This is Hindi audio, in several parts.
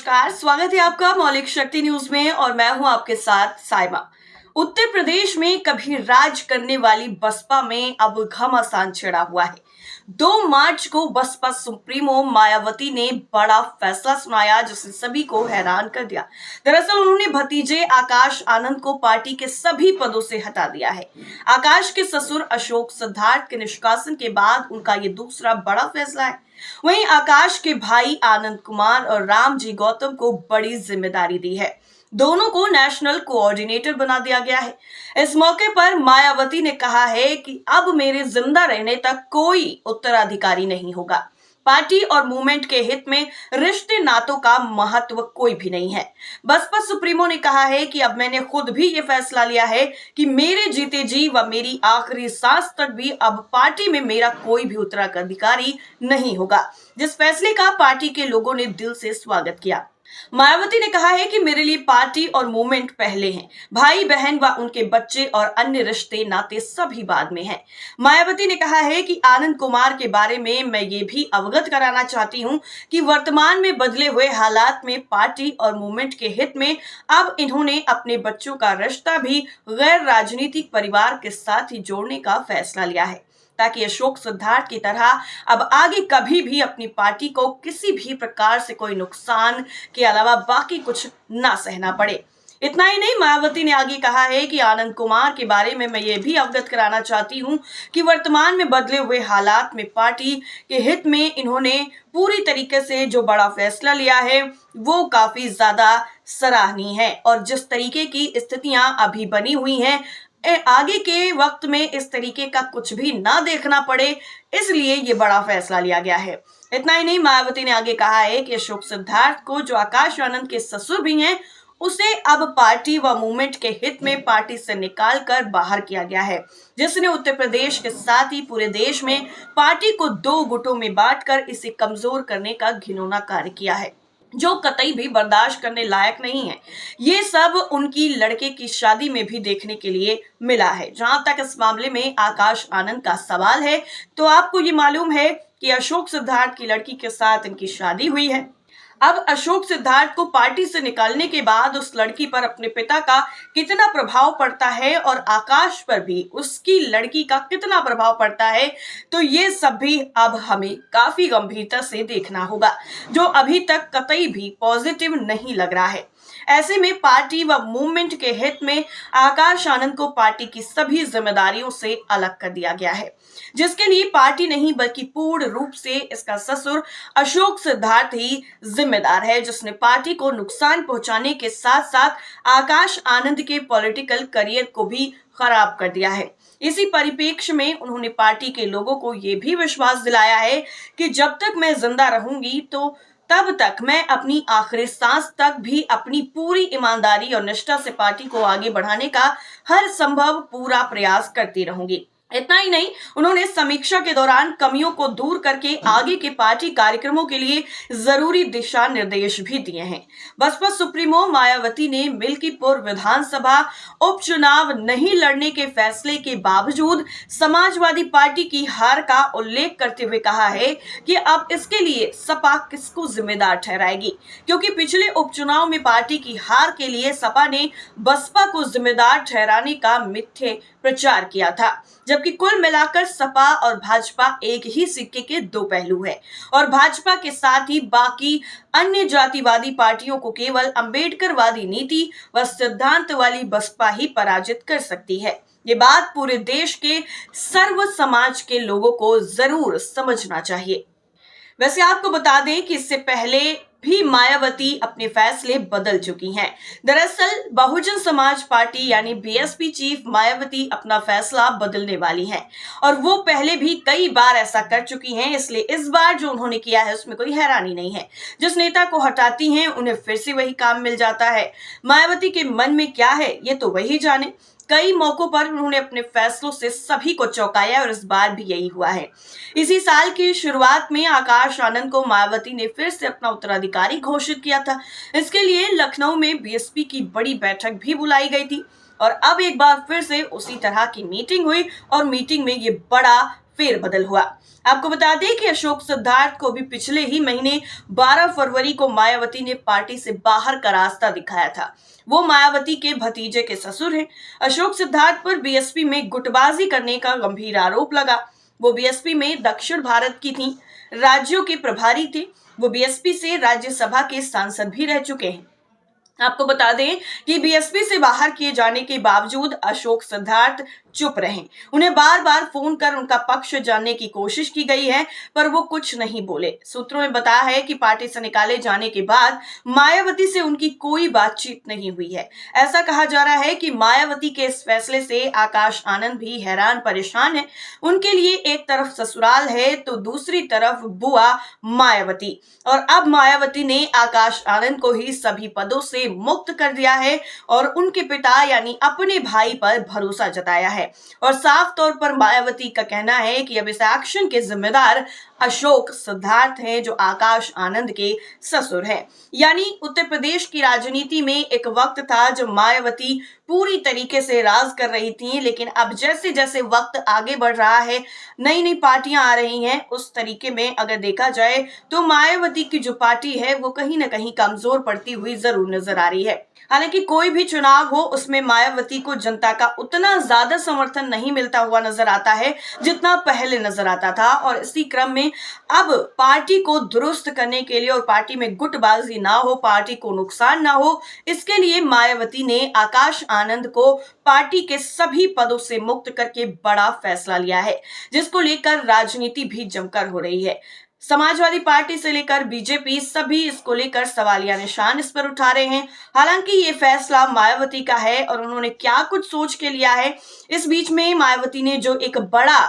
नमस्कार, स्वागत है आपका मौलिक शक्ति न्यूज में और मैं हूं आपके साथ साइमा। उत्तर प्रदेश में कभी राज करने वाली बसपा में अब घमासान छिड़ा हुआ है। 2 मार्च को बसपा सुप्रीमो मायावती ने बड़ा फैसला सुनाया जिसने सभी को हैरान कर दिया। दरअसल उन्होंने भतीजे आकाश आनंद को पार्टी के सभी पदों से हटा दिया है। आकाश के ससुर अशोक सिद्धार्थ के निष्कासन के बाद उनका ये दूसरा बड़ा फैसला है। वहीं आकाश के भाई आनंद कुमार और रामजी गौतम को बड़ी जिम्मेदारी दी है। दोनों को नेशनल कोऑर्डिनेटर बना दिया गया है। इस मौके पर मायावती ने कहा है कि अब मेरे जिंदा रहने तक कोई उत्तराधिकारी नहीं होगा। पार्टी और मूवमेंट के हित में रिश्ते नातों का महत्व कोई भी नहीं है। बसपा सुप्रीमो ने कहा है कि अब मैंने खुद भी ये फैसला लिया है कि मेरे जीते जी व मेरी आखिरी सांस तक भी अब पार्टी में मेरा कोई भी उत्तराधिकारी नहीं होगा, जिस फैसले का पार्टी के लोगों ने दिल से स्वागत किया। मायावती ने कहा है कि मेरे लिए पार्टी और मूवमेंट पहले हैं, भाई बहन व उनके बच्चे और अन्य रिश्ते नाते सभी बाद में हैं। मायावती ने कहा है कि आनंद कुमार के बारे में मैं ये भी अवगत कराना चाहती हूं कि वर्तमान में बदले हुए हालात में पार्टी और मूवमेंट के हित में अब इन्होंने अपने बच्चों का रिश्ता भी गैर राजनीतिक परिवार के साथ ही जोड़ने का फैसला लिया है, ताकि अशोक सिद्धार्थ की तरह अब आगे कभी भी अपनी पार्टी को किसी भी प्रकार से कोई नुकसान के अलावा बाकी कुछ ना सहना पड़े। इतना ही नहीं, मायावती ने आगे कहा है कि आनंद कुमार के बारे में मैं ये भी अवगत कराना चाहती हूं कि वर्तमान में बदले हुए हालात में पार्टी के हित में इन्होंने पूरी तरीके से जो बड़ा फैसला लिया है वो काफी ज्यादा सराहनीय है और जिस तरीके की स्थितियां अभी बनी हुई हैं आगे के वक्त में इस तरीके का कुछ भी ना देखना पड़े, इसलिए ये बड़ा फैसला लिया गया है। इतना ही नहीं, मायावती ने आगे कहा है कि अशोक सिद्धार्थ को, जो आकाश आनंद के ससुर भी हैं, उसे अब पार्टी व मूवमेंट के हित में पार्टी से निकाल कर बाहर किया गया है, जिसने उत्तर प्रदेश के साथ ही पूरे देश में पार्टी को 2 गुटों में बांटकर इसे कमजोर करने का घिनौना कार्य किया है, जो कतई भी बर्दाश्त करने लायक नहीं है। ये सब उनकी लड़के की शादी में भी देखने के लिए मिला है। जहां तक इस मामले में आकाश आनंद का सवाल है, तो आपको ये मालूम है कि अशोक सिद्धार्थ की लड़की के साथ इनकी शादी हुई है। अब अशोक सिद्धार्थ को पार्टी से निकालने के बाद उस लड़की पर अपने पिता का कितना प्रभाव पड़ता है और आकाश पर भी उसकी लड़की का कितना प्रभाव पड़ता है, तो ये सब भी अब हमें काफी गंभीरता से देखना होगा, जो अभी तक कतई भी पॉजिटिव नहीं लग रहा है। ऐसे में पार्टी व मूवमेंट के हित में आकाश आनंद को पार्टी की सभी जिम्मेदारियों से अलग कर दिया गया है, जिसके लिए पार्टी नहीं बल्कि पूर्ण रूप से इसका ससुर अशोक सिद्धार्थ ही जिम्मेदार है, जिसने पार्टी को नुकसान पहुंचाने के साथ साथ आकाश आनंद के पॉलिटिकल करियर को भी खराब कर दिया है। इसी परिप्रेक्ष्य में उन्होंने पार्टी के लोगों को यह भी विश्वास दिलाया है कि जब तक मैं जिंदा रहूंगी तो तब तक मैं अपनी आखिरी सांस तक भी अपनी पूरी ईमानदारी और निष्ठा से पार्टी को आगे बढ़ाने का हर संभव पूरा प्रयास करती रहूंगी। इतना ही नहीं, उन्होंने समीक्षा के दौरान कमियों को दूर करके आगे के पार्टी कार्यक्रमों के लिए जरूरी दिशा निर्देश भी दिए हैं। बसपा सुप्रीमो मायावती ने मिल्कीपुर विधानसभा उपचुनाव नहीं लड़ने के फैसले के बावजूद समाजवादी पार्टी की हार का उल्लेख करते हुए कहा है कि अब इसके लिए सपा किसको जिम्मेदार ठहराएगी, क्योंकि पिछले उपचुनाव में पार्टी की हार के लिए सपा ने बसपा को जिम्मेदार ठहराने का मिथ्या प्रचार किया था, जबकि कुल मिलाकर सपा और भाजपा एक ही सिक्के के 2 पहलू है और भाजपा के साथ ही बाकी अन्य जातिवादी पार्टियों को केवल अंबेडकरवादी नीति व सिद्धांत वाली बसपा ही पराजित कर सकती है। ये बात पूरे देश के सर्व समाज के लोगों को जरूर समझना चाहिए। वैसे आपको बता दें कि इससे पहले भी मायावती अपने फैसले बदल चुकी हैं। दरअसल बहुजन समाज पार्टी यानी बीएसपी चीफ मायावती अपना फैसला बदलने वाली हैं और वो पहले भी कई बार ऐसा कर चुकी हैं, इसलिए इस बार जो उन्होंने किया है उसमें कोई हैरानी नहीं है। जिस नेता को हटाती हैं उन्हें फिर से वही काम मिल जाता है। मायावती के मन में क्या है ये तो वही जाने। कई मौकों पर उन्होंने अपने फैसलों से सभी को चौंकाया और इस बार भी यही हुआ है। इसी साल की शुरुआत में आकाश आनंद को मायावती ने फिर से अपना उत्तराधिकारी घोषित किया था। इसके लिए लखनऊ में बीएसपी की बड़ी बैठक भी बुलाई गई थी और अब एक बार फिर से उसी तरह की मीटिंग हुई और मीटिंग में ये बड़ा फेरबदल हुआ। आपको बता दें कि अशोक सिद्धार्थ को भी पिछले ही महीने 12 फरवरी को मायावती ने पार्टी से बाहर का रास्ता दिखाया था। वो मायावती के भतीजे के ससुर हैं। अशोक सिद्धार्थ पर बीएसपी में गुटबाजी करने का गंभीर आरोप लगा। वो बीएसपी में दक्षिण भारत की थी, राज्यों के प्रभारी थे। वो बीएसपी से राज्यसभा के सांसद भी रह चुके हैं। आपको बता दें कि बीएसपी से बाहर किए जाने के बावजूद अशोक सिद्धार्थ चुप रहे। उन्हें बार बार फोन कर उनका पक्ष जानने की कोशिश की गई है, पर वो कुछ नहीं बोले। सूत्रों ने बताया है कि पार्टी से निकाले जाने के बाद मायावती से उनकी कोई बातचीत नहीं हुई है। ऐसा कहा जा रहा है कि मायावती के इस फैसले से आकाश आनंद भी हैरान परेशान है। उनके लिए एक तरफ ससुराल है तो दूसरी तरफ बुआ मायावती, और अब मायावती ने आकाश आनंद को ही सभी पदों से मुक्त कर दिया है और उनके पिता यानी अपने भाई पर भरोसा जताया है। और साफ तौर पर मायावती का कहना है कि अब इस एक्शन के जिम्मेदार अशोक सिद्धार्थ हैं, जो आकाश आनंद के ससुर हैं। यानी उत्तर प्रदेश की राजनीति में एक वक्त था जब मायावती पूरी तरीके से राज कर रही थी, लेकिन अब जैसे जैसे वक्त आगे बढ़ रहा है, नई नई पार्टियां आ रही हैं, उस तरीके में अगर देखा जाए तो मायावती की जो पार्टी है वो कहीं ना कहीं कमजोर पड़ती हुई जरूर नजर आ रही है। हालांकि कोई भी चुनाव हो, उसमें मायावती को जनता का उतना ज्यादा समर्थन नहीं मिलता हुआ नजर आता है जितना पहले नजर आता था। और इसी क्रम में अब पार्टी को दुरुस्त करने के लिए और पार्टी में गुटबाजी ना हो, पार्टी को नुकसान ना हो, इसके लिए मायावती ने आकाश आनंद को पार्टी के सभी पदों से मुक्त करके बड़ा फैसला लिया है, जिसको लेकर राजनीति भी जमकर हो रही है। समाजवादी पार्टी से लेकर बीजेपी सभी इसको लेकर सवालिया निशान इस पर उठा रहे हैं। हालांकि ये फैसला मायावती का है और उन्होंने क्या कुछ सोच के लिया है। इस बीच में मायावती ने जो एक बड़ा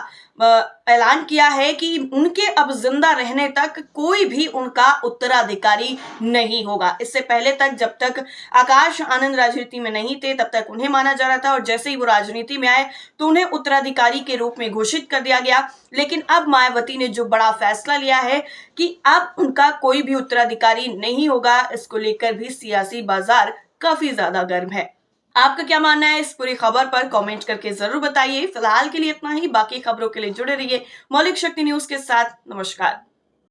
ऐलान किया है कि उनके अब जिंदा रहने तक कोई भी उनका उत्तराधिकारी नहीं होगा। इससे पहले तक जब तक आकाश आनंद राजनीति में नहीं थे तब तक उन्हें माना जा रहा था, और जैसे ही वो राजनीति में आए तो उन्हें उत्तराधिकारी के रूप में घोषित कर दिया गया। लेकिन अब मायावती ने जो बड़ा फैसला लिया है कि अब उनका कोई भी उत्तराधिकारी नहीं होगा, इसको लेकर भी सियासी बाजार काफी ज्यादा गर्म है। आपका क्या मानना है इस पूरी खबर पर कमेंट करके जरूर बताइए। फिलहाल के लिए इतना ही, बाकी खबरों के लिए जुड़े रहिए मौलिक शक्ति न्यूज के साथ। नमस्कार।